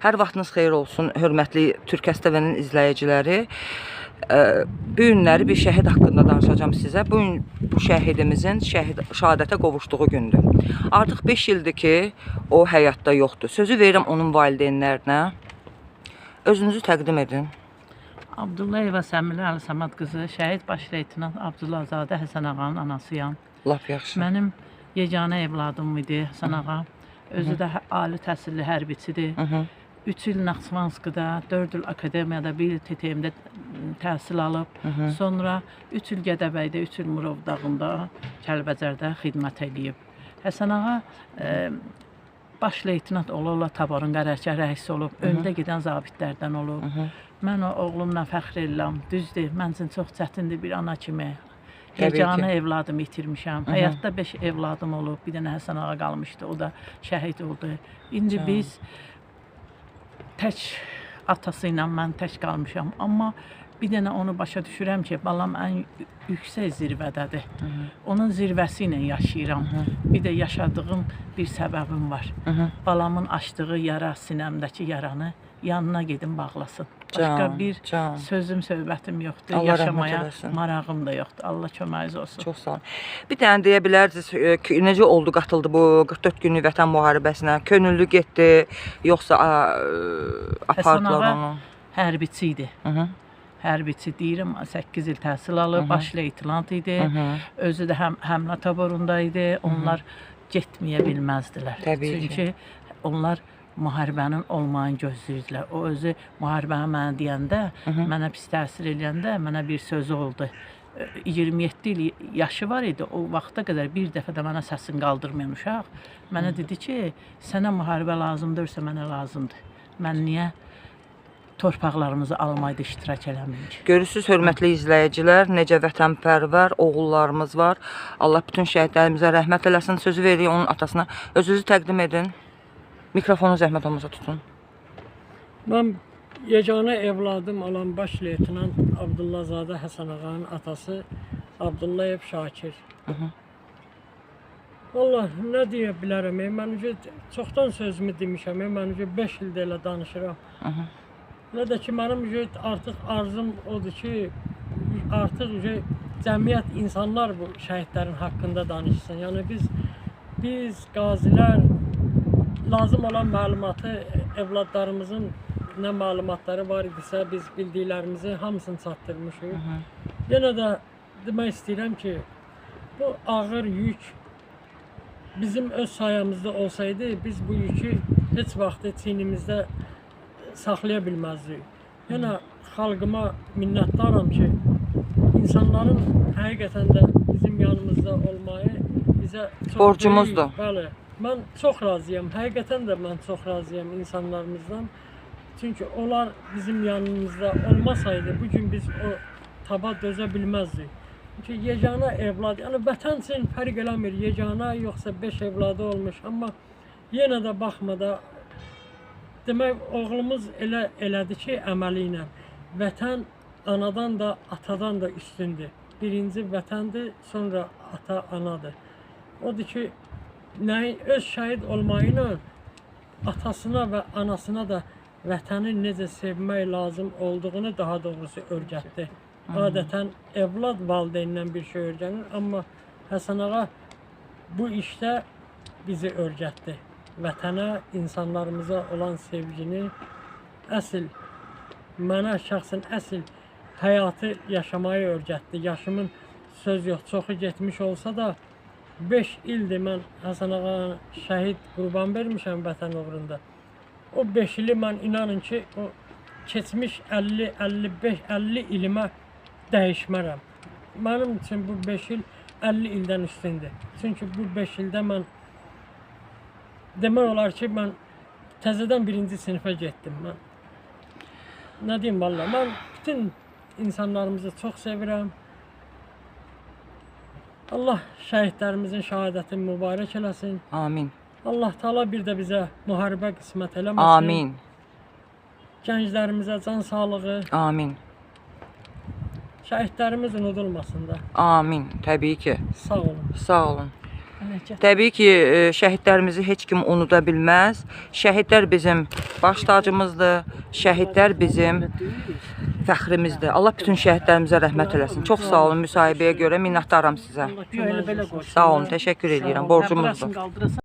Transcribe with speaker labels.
Speaker 1: Hər vaxtınız xeyir olsun, hörmətli Türkəs TV-nin izləyiciləri. Bu günləri bir şəhid haqqında danışacağım sizə. Bu gün bu şəhidimizin şəhadətə qovuşduğu gündür. Artıq 5 ildir ki, o həyatda yoxdur. Sözü verirəm onun valideynlərinə. Özünüzü təqdim edin.
Speaker 2: Abdullayeva Səmilə Əlisamad qızı, şəhid baş leytenant Abdullazadə Həsən ağanın anasıyam.
Speaker 1: Lap yaxşı.
Speaker 2: Mənim yeganə evladım idi Həsən ağa. Özü də ali təhsilli hərbiçidir. 3 il Naxçıvanskıda, 4 il akademiyada, 1 il TTM-də təhsil alıb. Sonra 3 il Gədəbəydə, 3 il Murov dağında, Kəlbəcərdə xidmət edib. Həsən ağa baş leytenant ola-ola taborun qərargah rəisi olub. Öndə gedən zabitlərdən olub. Mən o oğlumla fəxr edirəm. Düzdür, mən üçün çox çətindir bir ana kimi. Yeganə evladımı itirmişəm. Həyatda 5 evladım olub. Bir dənə Həsən ağa qalmışdı. O da şəhid oldu. İndi biz tək atası ilə mən tək qalmışam. Amma bir dənə onu başa düşürəm ki, balam ən yüksək zirvədədir. Onun zirvəsi ilə yaşayıram. Bir də yaşadığım bir səbəbim var. Balamın açdığı yara, sinəmdəki yaranı yanına gedim bağlasın. Başqa bir sözüm, söhbətim yoxdur. Yaşamaya marağım da yoxdur. Allah köməyiniz olsun.
Speaker 1: Çox sağ olun. Bir dənə deyə bilərsiniz, necə oldu, qatıldı bu 44 günlük vətən müharibəsinə? Könüllü getdi, yoxsa apardılar onu?
Speaker 2: Hərbiçi idi. Hərbiçi deyirəm, 8 il təhsil alıb, baş leytenant idi. Özü də həmlə taborunda idi. Onlar getməyə bilməzdilər. Çünki onlar müharibənin olmayını gözləyirdilər. O özü müharibəni mənə deyəndə, mənə pis təsir eləyəndə mənə bir sözü oldu. 27 il yaşı var idi. O vaxta qədər bir dəfə də mənə səsini qaldırmayan uşaq mənə dedi ki, sənə müharibə lazımdırsa mənə lazımdır. Mən niyə torpaqlarımızı almaydı iştirak eləməyim ki?
Speaker 1: Görürsünüz, hörmətli izləyicilər, necə vətənpərvər oğullarımız var. Allah bütün şəhidlərimizə rəhmət eləsin. Sözü veririk onun atasına. Özünüzü təqdim edin. Mikrofonu zəhmət olmasa tutun.
Speaker 3: Mən yeganə evladım olan baş leytenant Abdullazadə Həsən ağanın atası Abdullayev Şakir. Vallahi nə deyə bilərəm, mən çoxdan sözümü demişəm, mən 5 ildə elə danışıram. Nə də ki, mənim artıq arzum odur ki, artıq cəmiyyət, insanlar bu şəhidlərin haqqında danışsın. Yəni biz qazilər lazım olan məlumatı, evladlarımızın nə məlumatları var idisə, biz bildiklərimizi hamısını çatdırmışıq. Yenə də demək istəyirəm ki, bu ağır yük bizim öz sayəmizdə olsaydı, biz bu yükü heç vaxt çiynimizdə saxlaya bilməzdik. Yenə xalqıma minnətdaram ki, insanların həqiqətən də bizim yanımızda olmayı bizə çox
Speaker 1: borcumuzdur.
Speaker 3: Bəli. Mən çox razıyam, həqiqətən də mən çox razıyam insanlarımızdan. Çünki onlar bizim yanımızda olmasaydı, bugün biz o taba dözə bilməzdik. Çünki yeganə evlad, yəni vətən üçün fərq eləmir, yeganə yoxsa 5 evladı olmuş. Amma yenə də baxmada, demək, oğlumuz elədi ki, əməli ilə vətən anadan da, atadan da üstündür. Birinci vətəndir, sonra ata, anadır. Odur ki, öz şəhid olmayı ilə atasına və anasına da vətəni necə sevmək lazım olduğunu daha doğrusu öyrətdi. Adətən evlad valideyndən bir şey öyrənir, amma Həsən ağa bu işdə bizi öyrətdi. Vətənə, insanlarımıza olan sevgini, mənə şəxsən əsl həyatı yaşamayı öyrətdi. Yaşımın söz yox, çoxu getmiş olsa da 5 ildir mən Həsən ağa şəhid qurban vermişəm vətən uğrunda. O 5 ili mən inanın ki, o keçmiş 50 ilimə dəyişmərəm. Mənim üçün bu 5 il 50 ildən üstündür. Çünki bu 5 ildə mən demək olar ki, mən təzədən 1-ci sinifə getdim. Nə deyim valla, mən bütün insanlarımızı çox sevirəm. Allah şəhidlərimizin şəhadətini mübarək eləsin.
Speaker 1: Amin.
Speaker 3: Allah Taala bir də bizə müharibə qismət eləməsin.
Speaker 1: Amin.
Speaker 3: Gənclərimizə can sağlığı.
Speaker 1: Amin.
Speaker 3: Şəhidlərimiz unudulmasın da.
Speaker 1: Amin. Təbii ki.
Speaker 3: Sağ olun.
Speaker 1: Sağ olun. Təbii ki, şəhidlərimizi heç kim unuda bilməz. Şəhidlər bizim baş tacımızdır. Şəhidlər bizim fəxrimizdir. Allah bütün şəhidlərimizə rəhmət eləsin. Çox sağ olun müsahibəyə görə. Minnətdaram sizə.
Speaker 2: Belə qoy.
Speaker 1: Sağ olun, təşəkkür edirəm. Borcumuzdur.